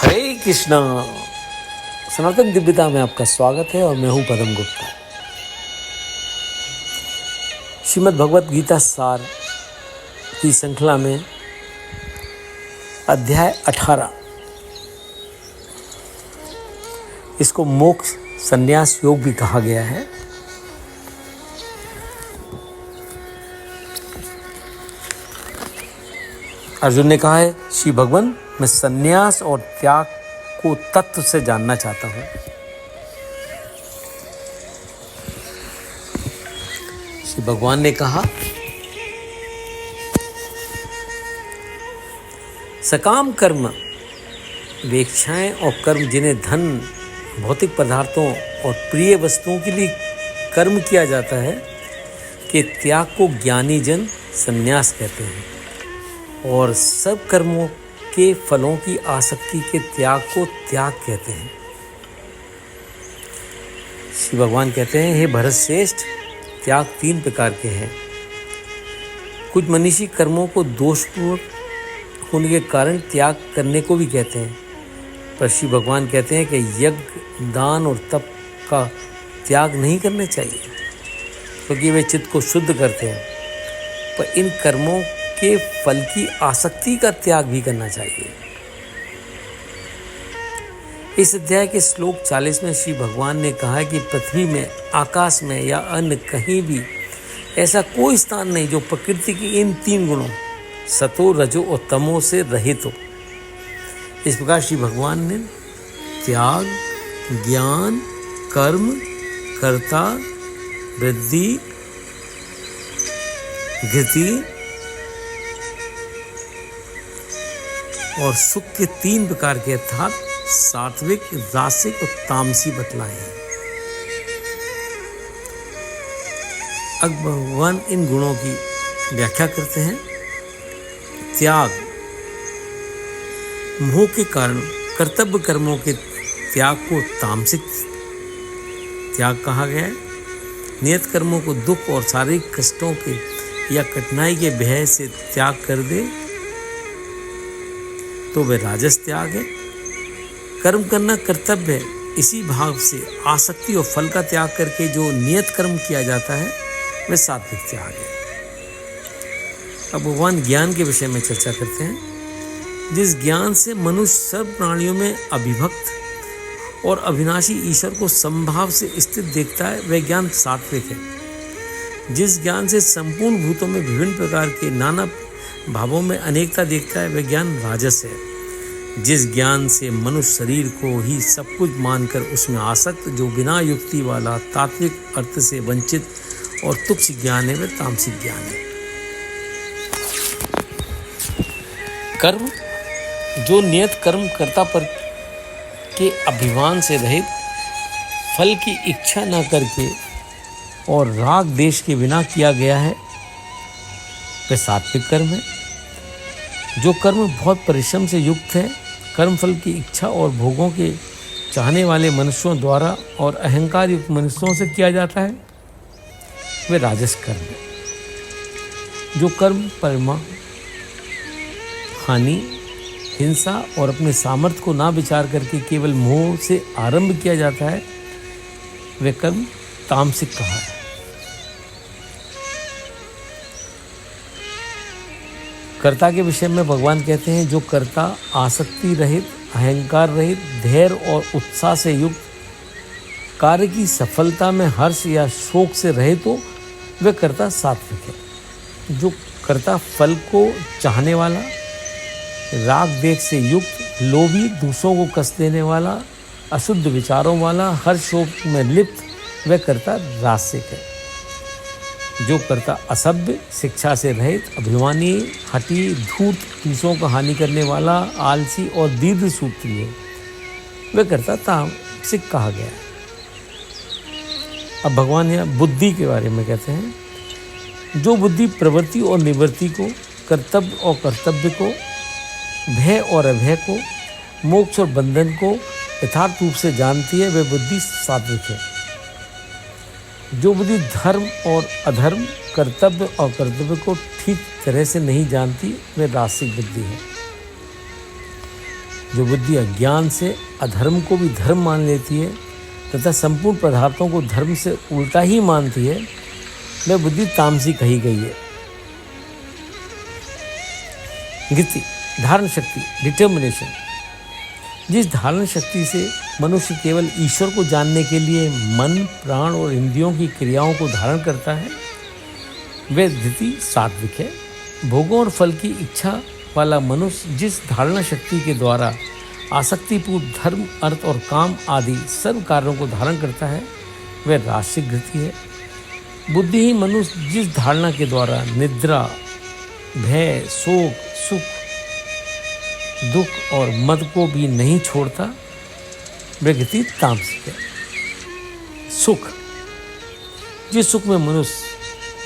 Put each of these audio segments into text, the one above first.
हरे कृष्णा। सनातन दिव्यता में आपका स्वागत है और मैं हूं पदम गुप्ता। श्रीमद् भगवत गीता सार की श्रृंखला में अध्याय 18, इसको मोक्ष संन्यास योग भी कहा गया है। अर्जुन ने कहा है, श्री भगवान, मैं संन्यास और त्याग को तत्व से जानना चाहता हूं। श्री भगवान ने कहा, सकाम कर्म वे इच्छाएं और कर्म जिन्हें धन, भौतिक पदार्थों और प्रिय वस्तुओं के लिए कर्म किया जाता है कि त्याग को ज्ञानी जन संन्यास कहते हैं, और सब कर्मों के फलों की आसक्ति के त्याग को त्याग कहते हैं। श्री भगवान कहते हैं, हे भरत श्रेष्ठ, त्याग 3 प्रकार के हैं। कुछ मनीषी कर्मों को दोषपूर्ण होने के कारण त्याग करने को भी कहते हैं, पर श्री भगवान कहते हैं कि यज्ञ, दान और तप का त्याग नहीं करने चाहिए, क्योंकि वे चित्त को शुद्ध करते हैं। पर इन कर्मों के फल की आसक्ति का त्याग भी करना चाहिए। इस अध्याय के श्लोक 40 में श्री भगवान ने कहा है कि पृथ्वी में, आकाश में या अन्य कहीं भी ऐसा कोई स्थान नहीं जो प्रकृति की इन 3 गुणों सतो, रजो और तमो से रहित हो। इस प्रकार श्री भगवान ने त्याग, ज्ञान, कर्म, कर्ता, वृद्धि, गति और सुख के 3 प्रकार के अर्थात सात्विक, रासिक और तामसी बतलाए हैं। अब भगवान इन गुणों की व्याख्या करते हैं। त्याग, मोह के कारण कर्तव्य कर्मों के त्याग को तामसिक त्याग कहा गया है। नियत कर्मों को दुख और शारीरिक कष्टों के या कठिनाई के भय से त्याग कर दे तो वह राजस त्याग है। कर्म करना कर्तव्य है, इसी भाव से आसक्ति और फल का त्याग करके जो नियत कर्म किया जाता है वह सात्विक त्याग है। अब भगवान ज्ञान के विषय में चर्चा करते हैं। जिस ज्ञान से मनुष्य सब प्राणियों में अभिभक्त और अविनाशी ईश्वर को समभाव से स्थित देखता है, वह ज्ञान सात्विक है। जिस ज्ञान से संपूर्ण भूतों में विभिन्न प्रकार के नाना भावों में अनेकता देखता है, वह ज्ञान राजस है। जिस ज्ञान से मनुष्य शरीर को ही सब कुछ मानकर उसमें आसक्त, जो बिना युक्ति वाला, तात्विक अर्थ से वंचित और तुच्छ ज्ञान है, वह तामसिक ज्ञान है। कर्म, जो नियत कर्म कर्ता पर के अभिमान से रहित, फल की इच्छा न करके और राग देश के बिना किया गया है, वह सात्विक कर्म है। जो कर्म बहुत परिश्रम से युक्त है, कर्म फल की इच्छा और भोगों के चाहने वाले मनुष्यों द्वारा और अहंकार युक्त मनुष्यों से किया जाता है, वह राजस कर्म है। जो कर्म परमा, हानि, हिंसा और अपने सामर्थ्य को ना विचार करके केवल मोह से आरंभ किया जाता है, वह कर्म तामसिक कहा है। कर्ता के विषय में भगवान कहते हैं, जो कर्ता आसक्ति रहित, अहंकार रहित, धैर्य और उत्साह से युक्त, कार्य की सफलता में हर्ष या शोक से रहित हो, वह कर्ता सात्विक है। जो कर्ता फल को चाहने वाला, राग देश से युक्त, लोभी, दूसरों को कष्ट देने वाला, अशुद्ध विचारों वाला, हर शोक में लिप्त, वह कर्ता रासिक है। जो कर्ता असभ्य, शिक्षा से रहित, अभिमानी, हठी, धूर्त, दूसरों को हानि करने वाला, आलसी और दीर्घसूत्री है, वह कर्ता तामसिक कहा गया है। अब भगवान यहाँ बुद्धि के बारे में कहते हैं, जो बुद्धि प्रवृत्ति और निवृत्ति को, कर्तव्य और कर्तव्य को, भय और अभय को, मोक्ष और बंधन को यथार्थ रूप से जानती है, वह बुद्धि सात्विक है। जो बुद्धि धर्म और अधर्म, कर्तव्य और कर्तव्य को ठीक तरह से नहीं जानती, वह रासिक बुद्धि है। जो बुद्धि अज्ञान से अधर्म को भी धर्म मान लेती है तथा संपूर्ण पदार्थों को धर्म से उल्टा ही मानती है, वह बुद्धि तामसी कही गई है। गति, धारण शक्ति, डिटर्मिनेशन। जिस धारण शक्ति से मनुष्य केवल ईश्वर को जानने के लिए मन, प्राण और इंद्रियों की क्रियाओं को धारण करता है, वह धृति सात्विक है। भोगों और फल की इच्छा वाला मनुष्य जिस धारणा शक्ति के द्वारा आसक्तिपूर्ण धर्म, अर्थ और काम आदि सर्व कार्यों को धारण करता है, वह राजसिक धृति है। बुद्धिहीन मनुष्य जिस धारणा के द्वारा निद्रा, भय, शोक, सुख, दुख और मद को भी नहीं छोड़ता, वह गति तामसिक है। सुख, जिस सुख में मनुष्य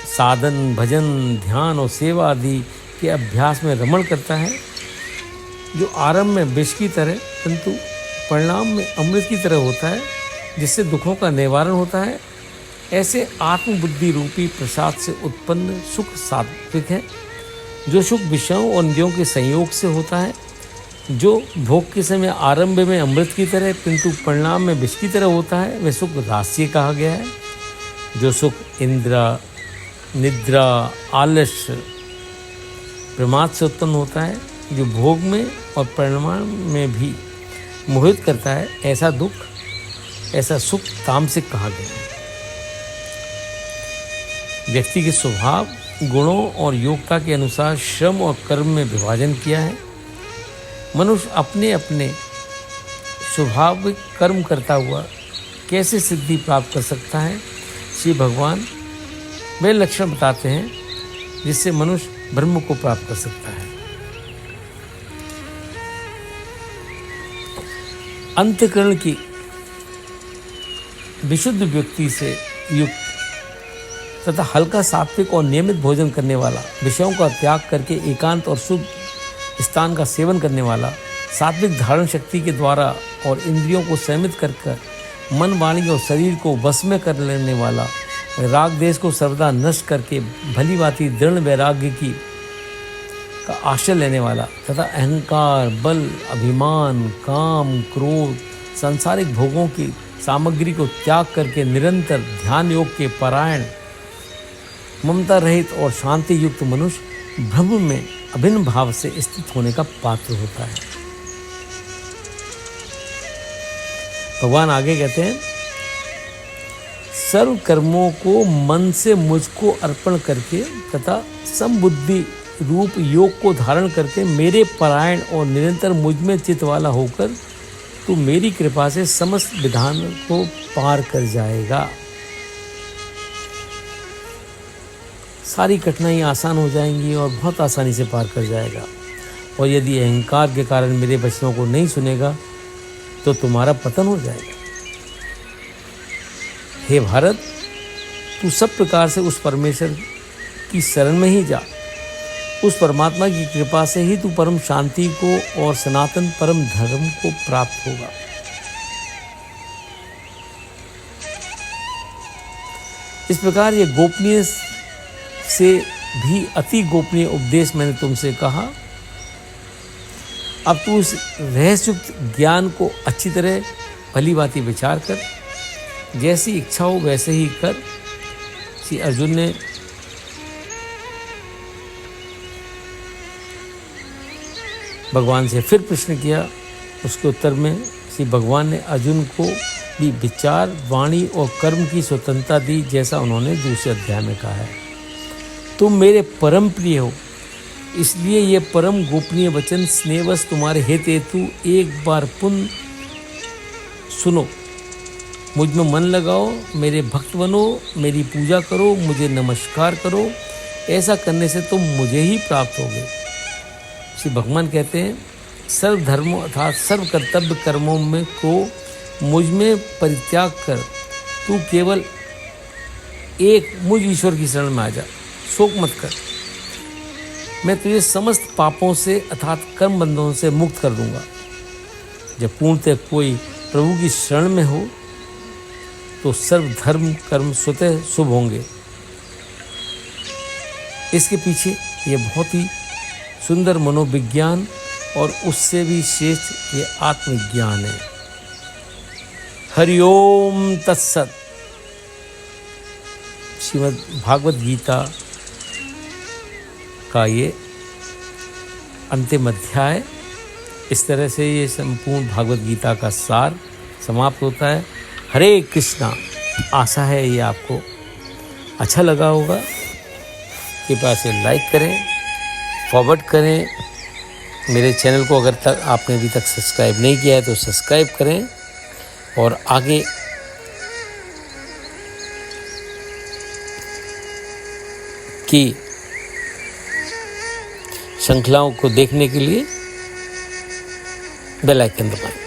साधन, भजन, ध्यान और सेवा आदि के अभ्यास में रमण करता है, जो आरंभ में विष की तरह किंतु परिणाम में अमृत की तरह होता है, जिससे दुखों का निवारण होता है, ऐसे आत्मबुद्धि रूपी प्रसाद से उत्पन्न सुख सात्विक है। जो सुख विषयों और इंद्रियों के संयोग से होता है, जो भोग के समय आरंभ में अमृत की तरह किंतु परिणाम में विष की तरह होता है, वह सुख राजसिक कहा गया है। जो सुख इंद्रा, निद्रा, आलस्य, प्रमाद से उत्पन्न होता है, जो भोग में और परिणाम में भी मोहित करता है, ऐसा सुख तामसिक कहा गया है। व्यक्ति के स्वभाव, गुणों और योग्यता के अनुसार श्रम और कर्म में विभाजन किया है। मनुष्य अपने अपने स्वाभाविक कर्म करता हुआ कैसे सिद्धि प्राप्त कर सकता है, श्री भगवान वे लक्षण बताते हैं जिससे मनुष्य ब्रह्म को प्राप्त कर सकता है। अंतःकरण की विशुद्ध व्यक्ति से युक्त तथा हल्का, सात्विक और नियमित भोजन करने वाला, विषयों का त्याग करके एकांत और शुद्ध स्थान का सेवन करने वाला, सात्विक धारण शक्ति के द्वारा और इंद्रियों को संयमित कर मन, वाणी और शरीर को वश में कर लेने वाला, राग देश को सर्वदा नष्ट करके भली भांति दृढ़ वैराग्य की का आश्रय लेने वाला तथा अहंकार, बल, अभिमान, काम, क्रोध, सांसारिक भोगों की सामग्री को त्याग करके निरंतर ध्यान योग के परायण, ममता रहित और शांति युक्त मनुष्य ब्रह्म में अभिन्न भाव से स्थित होने का पात्र होता है। भगवान आगे कहते हैं, सर्व कर्मों को मन से मुझको अर्पण करके तथा समबुद्धि रूप योग को धारण करके मेरे परायण और निरंतर मुझ में चित्त वाला होकर तू मेरी कृपा से समस्त विधान को पार कर जाएगा। सारी कठिनाइयाँ आसान हो जाएंगी और बहुत आसानी से पार कर जाएगा। और यदि अहंकार के कारण मेरे वचनों को नहीं सुनेगा तो तुम्हारा पतन हो जाएगा। हे भारत, तू सब प्रकार से उस परमेश्वर की शरण में ही जा। उस परमात्मा की कृपा से ही तू परम शांति को और सनातन परम धर्म को प्राप्त होगा। इस प्रकार ये गोपनीय से भी अति गोपनीय उपदेश मैंने तुमसे कहा। अब तू उस रहस्युक्त ज्ञान को अच्छी तरह भली भांति विचार कर, जैसी इच्छा हो वैसे ही कर। श्री अर्जुन ने भगवान से फिर प्रश्न किया। उसके उत्तर में श्री भगवान ने अर्जुन को भी विचार, वाणी और कर्म की स्वतंत्रता दी, जैसा उन्होंने दूसरे अध्याय में कहा है। तुम मेरे परम प्रिय हो, इसलिए ये परम गोपनीय वचन स्नेहवश तुम्हारे हित हेतु एक बार पुनः सुनो। मुझ में मन लगाओ, मेरे भक्त बनो, मेरी पूजा करो, मुझे नमस्कार करो। ऐसा करने से तुम मुझे ही प्राप्त होगे। श्री भगवान कहते हैं, सर्व धर्मों अर्थात सर्व कर्तव्य कर्मों में को मुझ में परित्याग कर तू केवल एक मुझ ईश्वर की शरण में आ जा। शोक मत कर, मैं तुझे समस्त पापों से अर्थात कर्म बंधनों से मुक्त कर दूंगा। जब पूर्णतः कोई प्रभु की शरण में हो तो सर्व धर्म कर्म स्वतः शुभ होंगे। इसके पीछे ये बहुत ही सुंदर मनोविज्ञान और उससे भी श्रेष्ठ ये आत्मज्ञान है। हरिओम तत्सत। श्रीमद् भागवत गीता का ये अंतिम अध्याय, इस तरह से ये संपूर्ण भागवत गीता का सार समाप्त होता है। हरे कृष्णा। आशा है ये आपको अच्छा लगा होगा। कृपया से लाइक करें, फॉरवर्ड करें। मेरे चैनल को अगर तक आपने अभी तक सब्सक्राइब नहीं किया है तो सब्सक्राइब करें और आगे की श्रृंखलाओं को देखने के लिए बेल आइकन दबाएं।